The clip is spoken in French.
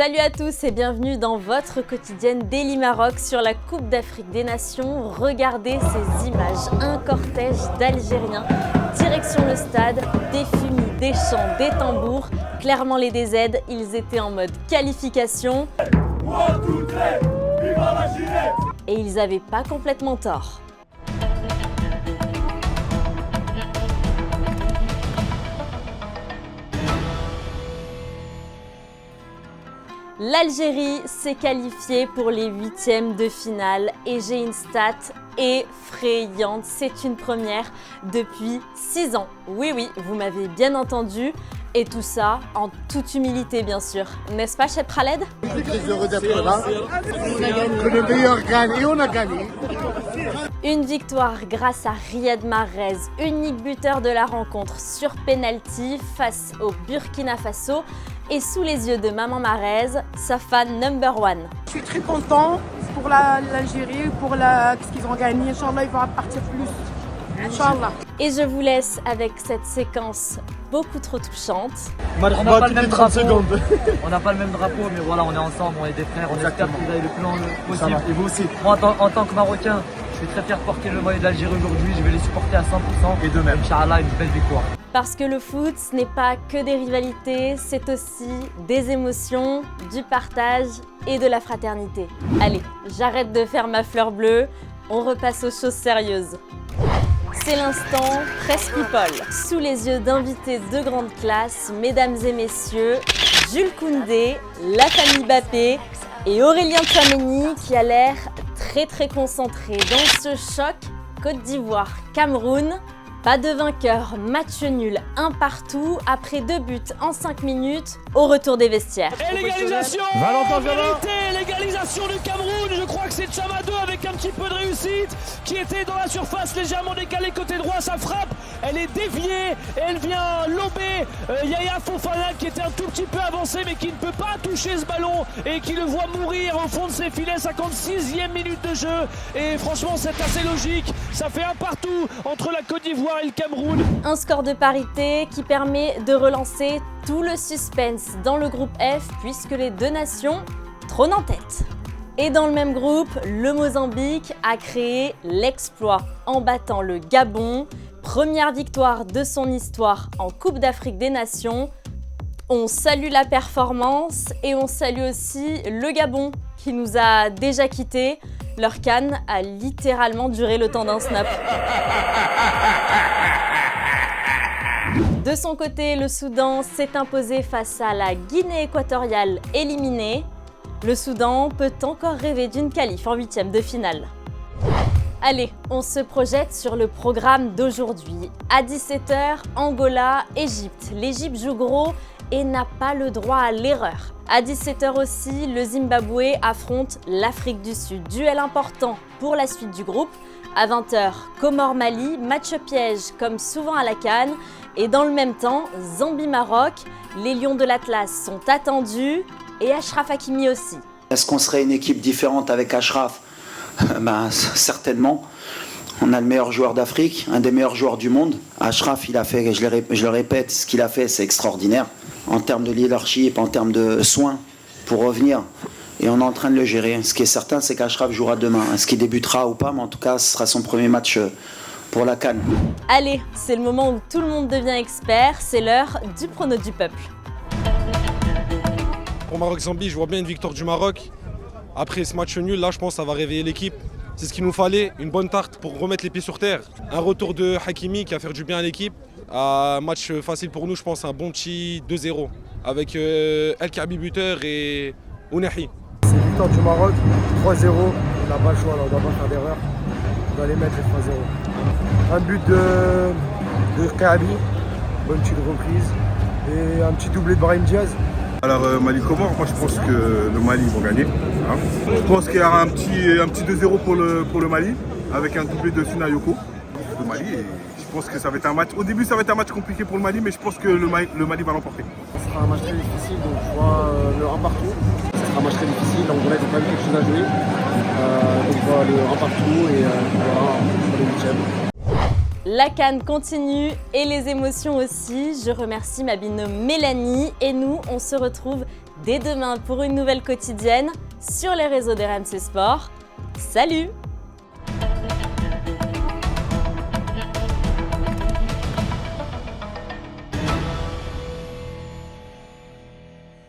Salut à tous et bienvenue dans votre quotidienne Daily Maroc sur la Coupe d'Afrique des Nations. Regardez ces images, un cortège d'Algériens, direction le stade, des fumis, des chants, des tambours. Clairement les DZ, ils étaient en mode qualification. Et ils n'avaient pas complètement tort. L'Algérie s'est qualifiée pour les huitièmes de finale et j'ai une stat effrayante. C'est une première depuis 6 ans. Oui, vous m'avez bien entendu. Et tout ça en toute humilité, bien sûr. N'est-ce pas, Cheb Khaled? Je suis très heureux d'être là. Que le meilleur gagne et on a gagné. Une victoire grâce à Riyad Mahrez, unique buteur de la rencontre sur penalty face au Burkina Faso. Et sous les yeux de Maman Mahrez, sa fan number one. Je suis très content pour l'Algérie, pour ce qu'ils ont gagné. Inch'Allah, ils vont repartir plus. Inch'Allah. Et je vous laisse avec cette séquence beaucoup trop touchante. On n'a pas le même drapeau, mais voilà, on est ensemble, on est des frères, on espère que vous avez le plus long possible. Et vous aussi. Moi, en tant que Marocain, je suis très fier de porter le maillot d'Algérie aujourd'hui, je vais les supporter à 100%. Et de même, Inch'Allah, une belle victoire. Parce que le foot, ce n'est pas que des rivalités, c'est aussi des émotions, du partage et de la fraternité. Allez, j'arrête de faire ma fleur bleue, on repasse aux choses sérieuses. C'est l'instant Presse People. Sous les yeux d'invités de grande classe, mesdames et messieurs, Jules Koundé, la famille Bappé et Aurélien Tchouameni qui a l'air très concentré dans ce choc Côte d'Ivoire-Cameroun. Pas de vainqueur, match nul, un partout, après 2 buts en 5 minutes, au retour des vestiaires. Et l'égalisation, en vérité, l'égalisation du Cameroun, je crois que c'est Tchamadou avec un petit peu de réussite, qui était dans la surface légèrement décalée côté droit, sa frappe, elle est déviée, et elle vient lober Yaya Fofana qui était un tout petit peu avancé, mais qui ne peut pas toucher ce ballon, et qui le voit mourir au fond de ses filets, 56e minute de jeu, et franchement c'est assez logique, ça fait un partout entre la Côte d'Ivoire et le Cameroun. Un score de parité qui permet de relancer tout le suspense dans le groupe F puisque les deux nations trônent en tête. Et dans le même groupe, le Mozambique a créé l'exploit en battant le Gabon. Première victoire de son histoire en Coupe d'Afrique des Nations. On salue la performance et on salue aussi le Gabon qui nous a déjà quittés. Leur CAN a littéralement duré le temps d'un snap. De son côté, le Soudan s'est imposé face à la Guinée équatoriale éliminée. Le Soudan peut encore rêver d'une qualif en 8e de finale. Allez, on se projette sur le programme d'aujourd'hui. À 17h, Angola, Égypte. L'Égypte joue gros et n'a pas le droit à l'erreur. À 17h aussi, le Zimbabwe affronte l'Afrique du Sud. Duel important pour la suite du groupe. À 20h, Comores-Mali, match piège comme souvent à la CAN. Et dans le même temps, Zambie-Maroc, les Lions de l'Atlas sont attendus et Achraf Hakimi aussi. Est-ce qu'on serait une équipe différente avec Achraf? Certainement. On a le meilleur joueur d'Afrique, un des meilleurs joueurs du monde. Achraf, il a fait, je le répète, ce qu'il a fait, c'est extraordinaire. En termes de leadership, en termes de soins pour revenir. Et on est en train de le gérer. Ce qui est certain, c'est qu'Achraf jouera demain. Est-ce qu'il débutera ou pas? Mais en tout cas, ce sera son premier match pour la CAN. Allez, c'est le moment où tout le monde devient expert. C'est l'heure du prono du peuple. Pour Maroc-Zambie, je vois bien une victoire du Maroc. Après ce match nul, là, je pense que ça va réveiller l'équipe. C'est ce qu'il nous fallait, une bonne tarte pour remettre les pieds sur terre. Un retour de Hakimi qui va faire du bien à l'équipe. Un match facile pour nous, je pense, un bon petit 2-0 avec El Kaabi buteur et Ounahi. C'est victoire du Maroc, 3-0. On n'a pas le choix, là, on ne doit pas faire d'erreur. On doit les mettre les 3-0. Un but de Kaabi, bonne petite reprise. Et un petit doublé de Brahim Diaz. Alors Mali-Comores, moi je pense que le Mali vont gagner. Hein. Je pense qu'il y aura un petit 2-0 pour le Mali, avec un doublé de Sunayoko. Le Mali, et je pense que ça va être un match. Au début ça va être un match compliqué pour le Mali, mais je pense que le Mali va l'emporter. Ce sera un match très difficile, donc je vois le 1 partout. Ce sera un match très difficile, l'Angola n'a pas quelque chose à jouer. Donc je vois le 1 partout et on verra pour les 8e. La CAN continue et les émotions aussi. Je remercie ma binôme Mélanie et nous, on se retrouve dès demain pour une nouvelle quotidienne sur les réseaux d'RMC Sport. Salut!